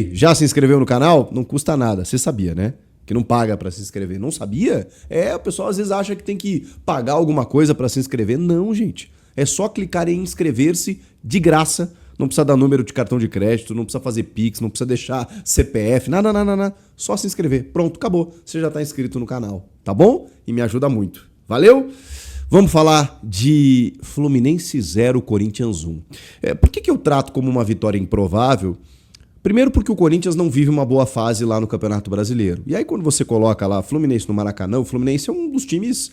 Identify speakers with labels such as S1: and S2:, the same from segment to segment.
S1: aí, já se inscreveu no canal? Não custa nada, você sabia, né? Que não paga pra se inscrever. Não sabia? O pessoal às vezes acha que tem que pagar alguma coisa pra se inscrever. Não, gente. É só clicar em inscrever-se de graça. Não precisa dar número de cartão de crédito, não precisa fazer Pix, não precisa deixar CPF, nada. Só se inscrever. Pronto, acabou. Você já tá inscrito no canal, tá bom? E me ajuda muito. Valeu? Vamos falar de Fluminense 0, Corinthians 1. Por que eu trato como uma vitória improvável? Primeiro porque o Corinthians não vive uma boa fase lá no Campeonato Brasileiro. E aí quando você coloca lá Fluminense no Maracanã, o Fluminense é um dos times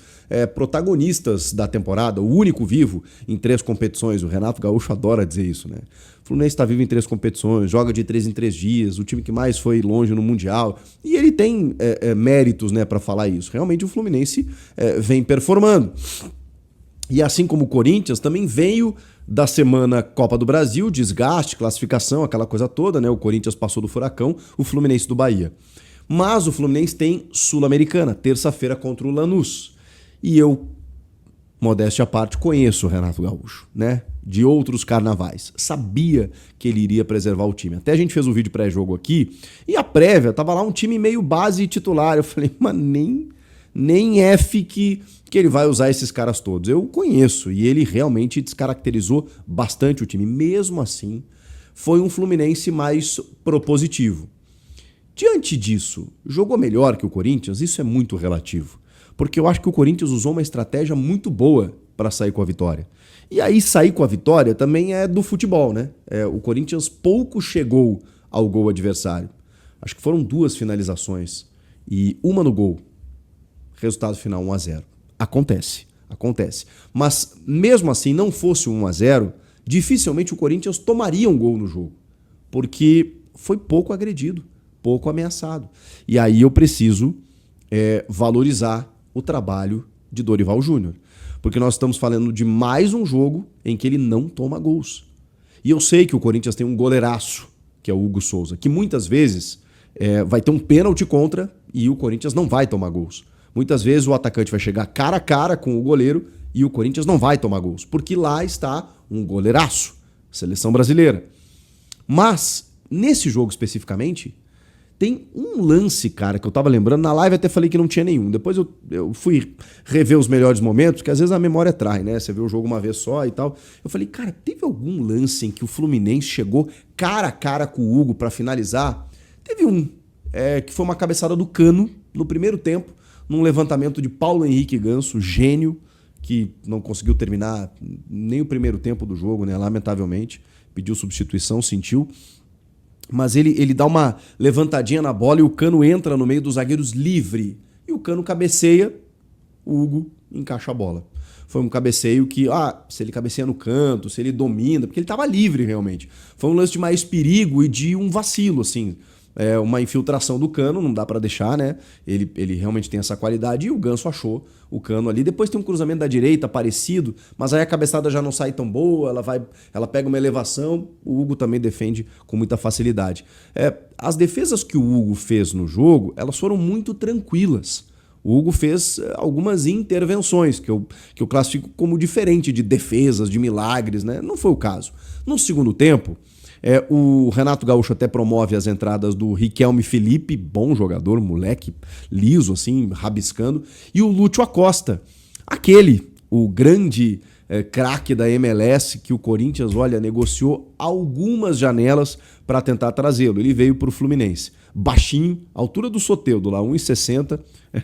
S1: protagonistas da temporada, o único vivo em 3 competições. O Renato Gaúcho adora dizer isso, né? O Fluminense está vivo em 3 competições, joga de 3 em 3 dias, o time que mais foi longe no Mundial. E ele tem méritos, né, para falar isso. Realmente o Fluminense vem performando. E assim como o Corinthians, também veio da semana Copa do Brasil, desgaste, classificação, aquela coisa toda, né? O Corinthians passou do Furacão, o Fluminense do Bahia. Mas o Fluminense tem Sul-Americana, terça-feira contra o Lanús. E eu, modéstia à parte, conheço o Renato Gaúcho, né? De outros carnavais. Sabia que ele iria preservar o time. Até a gente fez um vídeo pré-jogo aqui, e a prévia tava lá um time meio base titular. Eu falei, mas nem F que ele vai usar esses caras todos. Eu conheço e ele realmente descaracterizou bastante o time. Mesmo assim, foi um Fluminense mais propositivo. Diante disso, jogou melhor que o Corinthians? Isso é muito relativo. Porque eu acho que o Corinthians usou uma estratégia muito boa para sair com a vitória. E aí sair com a vitória também é do futebol, né? O Corinthians pouco chegou ao gol adversário. Acho que foram 2 finalizações e uma no gol. Resultado final 1-0. Acontece. Mas mesmo assim, não fosse 1-0, dificilmente o Corinthians tomaria um gol no jogo. Porque foi pouco agredido, pouco ameaçado. E aí eu preciso valorizar o trabalho de Dorival Júnior. Porque nós estamos falando de mais um jogo em que ele não toma gols. E eu sei que o Corinthians tem um goleiraço, que é o Hugo Souza, que muitas vezes vai ter um pênalti contra e o Corinthians não vai tomar gols. Muitas vezes o atacante vai chegar cara a cara com o goleiro e o Corinthians não vai tomar gols, porque lá está um goleiraço, seleção brasileira. Mas, nesse jogo especificamente, tem um lance, cara, que eu tava lembrando, na live até falei que não tinha nenhum. Depois eu fui rever os melhores momentos, que às vezes a memória trai, né? Você vê o jogo uma vez só e tal. Eu falei, cara, teve algum lance em que o Fluminense chegou cara a cara com o Hugo pra finalizar? Teve um, que foi uma cabeçada do Cano no primeiro tempo, num levantamento de Paulo Henrique Ganso, gênio, que não conseguiu terminar nem o primeiro tempo do jogo, né? Lamentavelmente. Pediu substituição, sentiu. Mas ele dá uma levantadinha na bola e o Cano entra no meio dos zagueiros livre. E o Cano cabeceia, o Hugo encaixa a bola. Foi um cabeceio que, se ele cabeceia no canto, se ele domina, porque ele estava livre realmente. Foi um lance de mais perigo e de um vacilo, assim. Uma infiltração do Cano, não dá pra deixar, né? Ele realmente tem essa qualidade e o Ganso achou o Cano ali. Depois tem um cruzamento da direita parecido, mas aí a cabeçada já não sai tão boa, ela pega uma elevação, o Hugo também defende com muita facilidade. As defesas que o Hugo fez no jogo, elas foram muito tranquilas. O Hugo fez algumas intervenções que eu classifico como diferente de defesas, de milagres, né? Não foi o caso. No segundo tempo, o Renato Gaúcho até promove as entradas do Riquelme Felipe, bom jogador, moleque liso, assim, rabiscando, e o Lúcio Acosta, o grande craque da MLS que o Corinthians, negociou algumas janelas para tentar trazê-lo. Ele veio para o Fluminense. Baixinho, altura do Soteldo, lá 1,60.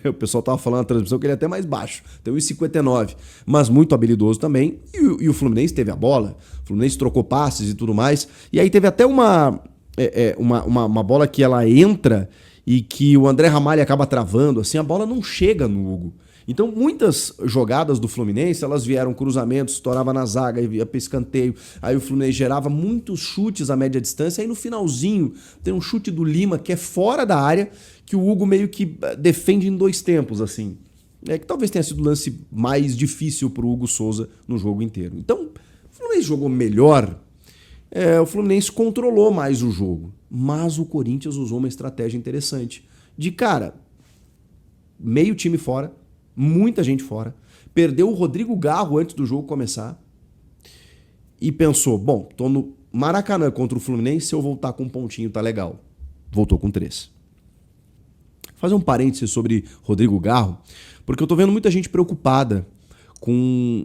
S1: O pessoal tava falando na transmissão que ele é até mais baixo, tem 1,59, mas muito habilidoso também. E o Fluminense teve a bola, o Fluminense trocou passes e tudo mais. E aí teve até uma bola que ela entra e que o André Ramalho acaba travando, assim, a bola não chega no Hugo. Então muitas jogadas do Fluminense, elas vieram cruzamentos, estourava na zaga, ia para escanteio, aí o Fluminense gerava muitos chutes a média distância, aí no finalzinho tem um chute do Lima que é fora da área, que o Hugo meio que defende em 2 tempos, assim. Que talvez tenha sido o lance mais difícil pro Hugo Souza no jogo inteiro. Então, o Fluminense jogou melhor, o Fluminense controlou mais o jogo, mas o Corinthians usou uma estratégia interessante. De cara, meio time fora, muita gente fora, perdeu o Rodrigo Garro antes do jogo começar e pensou, bom, tô no Maracanã contra o Fluminense, se eu voltar com um pontinho tá legal. voltou com 3. Vou fazer um parênteses sobre Rodrigo Garro, porque eu tô vendo muita gente preocupada com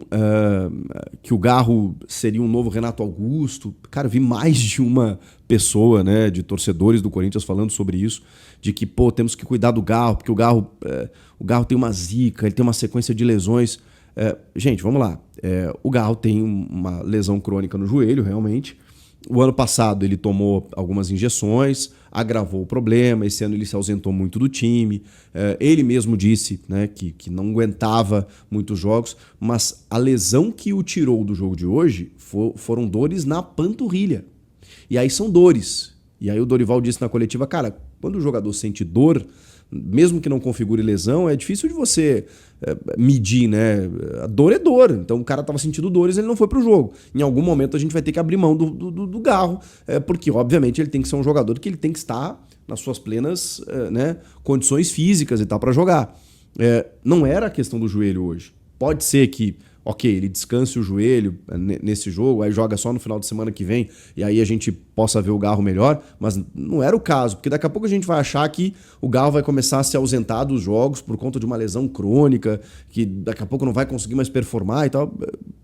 S1: que o Garro seria um novo Renato Augusto. Cara, eu vi mais de uma pessoa, né, de torcedores do Corinthians falando sobre isso, de que, pô, temos que cuidar do Garro, porque o Garro tem uma zica, ele tem uma sequência de lesões. Gente, vamos lá. O Garro tem uma lesão crônica no joelho, realmente. O ano passado ele tomou algumas injeções, agravou o problema. Esse ano ele se ausentou muito do time. Ele mesmo disse, né, que não aguentava muitos jogos, mas a lesão que o tirou do jogo de hoje foram dores na panturrilha. E aí são dores. E aí o Dorival disse na coletiva, cara, quando o jogador sente dor, mesmo que não configure lesão, é difícil de você medir, né? A dor é dor. Então o cara estava sentindo dores, ele não foi pro jogo. Em algum momento a gente vai ter que abrir mão do Garro, porque obviamente ele tem que ser um jogador que ele tem que estar nas suas plenas né, condições físicas e tal para jogar. Não era a questão do joelho hoje. Pode ser que, ok, ele descanse o joelho nesse jogo, aí joga só no final de semana que vem, e aí a gente possa ver o Garro melhor, mas não era o caso, porque daqui a pouco a gente vai achar que o Garro vai começar a se ausentar dos jogos por conta de uma lesão crônica, que daqui a pouco não vai conseguir mais performar e tal.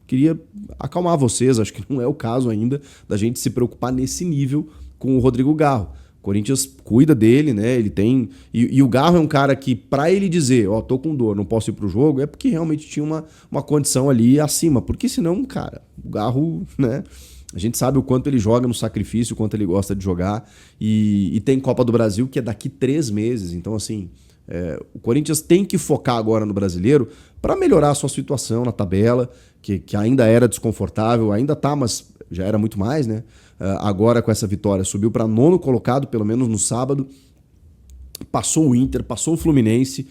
S1: Queria acalmar vocês, acho que não é o caso ainda da gente se preocupar nesse nível com o Rodrigo Garro. O Corinthians cuida dele, né? Ele tem. E o Garro é um cara que, pra ele dizer, ó, tô com dor, não posso ir pro jogo, é porque realmente tinha uma condição ali acima. Porque senão, cara, o Garro, né? A gente sabe o quanto ele joga no sacrifício, o quanto ele gosta de jogar. E tem Copa do Brasil, que é daqui 3 meses. Então, assim, o Corinthians tem que focar agora no Brasileiro para melhorar a sua situação na tabela, que ainda era desconfortável, ainda tá, mas já era muito mais, né? Agora com essa vitória subiu para 9º colocado, pelo menos no sábado, passou o Inter, passou o Fluminense,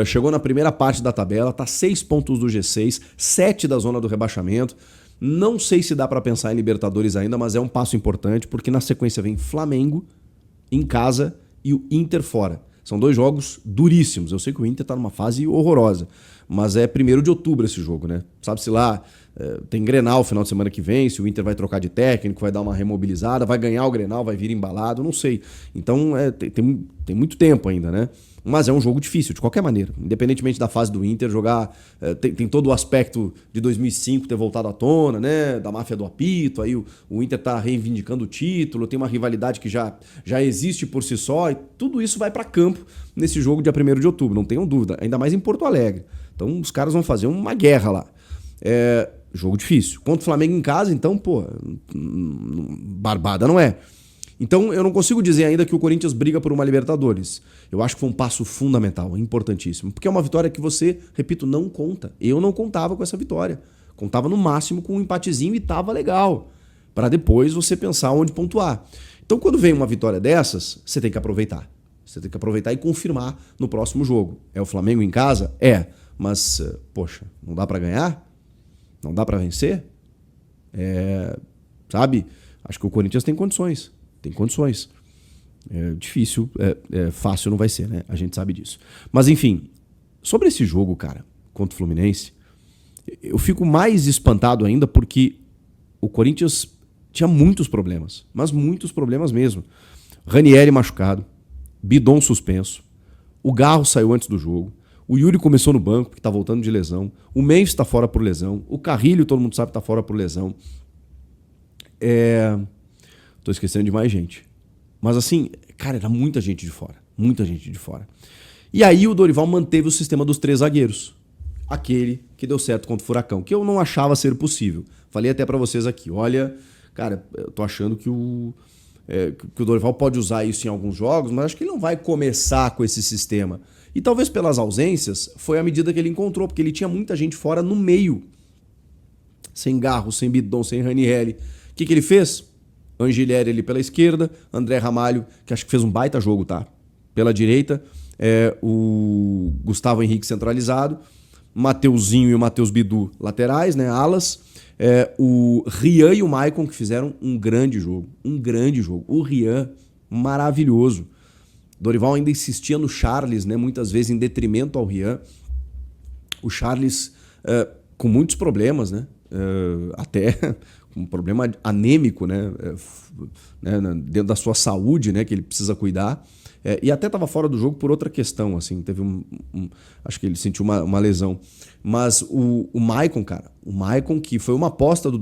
S1: chegou na primeira parte da tabela, tá 6 pontos do G6, 7 da zona do rebaixamento. Não sei se dá para pensar em Libertadores ainda, mas é um passo importante, porque na sequência vem Flamengo em casa e o Inter fora. São 2 jogos duríssimos. Eu sei que o Inter tá numa fase horrorosa, mas é 1º de outubro esse jogo, né? Sabe-se lá, tem Grenal final de semana que vem, se o Inter vai trocar de técnico, vai dar uma remobilizada, vai ganhar o Grenal, vai vir embalado, não sei. Então tem muito tempo ainda, né? Mas é um jogo difícil, de qualquer maneira. Independentemente da fase do Inter, jogar... Tem todo o aspecto de 2005 ter voltado à tona, né? Da máfia do apito, aí o Inter tá reivindicando o título, tem uma rivalidade que já existe por si só, e tudo isso vai para campo nesse jogo dia 1º de outubro, não tenham dúvida. Ainda mais em Porto Alegre. Então os caras vão fazer uma guerra lá. Jogo difícil. Contra o Flamengo em casa, então, pô, barbada não é. Então eu não consigo dizer ainda que o Corinthians briga por uma Libertadores. Eu acho que foi um passo fundamental, importantíssimo. Porque é uma vitória que você, repito, não conta. Eu não contava com essa vitória. Contava no máximo com um empatezinho e tava legal. Para depois você pensar onde pontuar. Então quando vem uma vitória dessas, você tem que aproveitar. Você tem que aproveitar e confirmar no próximo jogo. É o Flamengo em casa? É. Mas, poxa, não dá para ganhar? Não dá para vencer? Sabe? Acho que o Corinthians tem condições. Tem condições. É difícil, fácil não vai ser, né? A gente sabe disso. Mas, enfim, sobre esse jogo, cara, contra o Fluminense, eu fico mais espantado ainda porque o Corinthians tinha muitos problemas. Mas muitos problemas mesmo. Ranieri machucado, Bidon suspenso, o Garro saiu antes do jogo, o Yuri começou no banco porque tá voltando de lesão, o Memphis tá fora por lesão, o Carrilho, todo mundo sabe, tá fora por lesão. Tô esquecendo de mais gente. Mas assim, cara, era muita gente de fora. Muita gente de fora. E aí o Dorival manteve o sistema dos 3 zagueiros. Aquele que deu certo contra o Furacão, que eu não achava ser possível. Falei até pra vocês aqui, olha, cara, eu tô achando que o Dorival pode usar isso em alguns jogos, mas acho que ele não vai começar com esse sistema. E talvez pelas ausências, foi a medida que ele encontrou, porque ele tinha muita gente fora no meio. Sem Garro, sem Bidon, sem Ranieri. O que ele fez? Angelieri ali pela esquerda, André Ramalho, que acho que fez um baita jogo, tá? Pela direita, o Gustavo Henrique centralizado, Mateuzinho e o Matheus Bidu laterais, né? Alas. O Rian e o Maicon que fizeram um grande jogo. Um grande jogo. O Rian, maravilhoso. Dorival ainda insistia no Charles, né? Muitas vezes em detrimento ao Rian. O Charles com muitos problemas, né? Até um problema anêmico, né? Dentro da sua saúde, né? Que ele precisa cuidar. E até estava fora do jogo por outra questão, assim. Teve acho que ele sentiu uma lesão. Mas o Maicon, cara, o Maicon, que foi uma aposta do